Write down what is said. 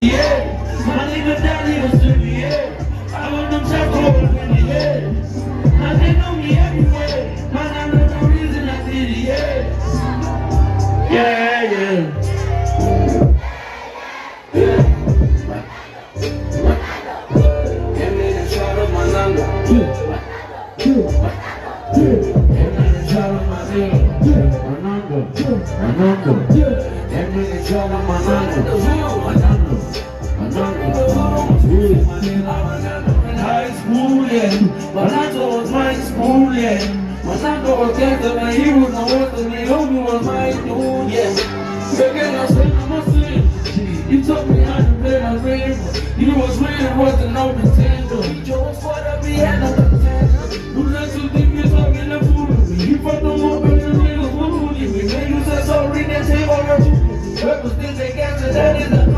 Yeah, my nigga Daddy was to me, yeah. I want them shots over in the head. Now they know me everywhere. Man, I know the reason I did it, yeah. Yeah, yeah. High school, yeah. Manando was my school, yeah. Manando was gangster, man. He was no worse than me. Homie was my dude, yeah. Again, I said I'm a sin. You took me how to play my ring. You was winning, wasn't no contender. He was fucked up, he had no contender. You let you think you're talking the food. You fucked them up and you niggas wouldn't. We made you say sorry, then take all your food. Rappers think they got you, that is a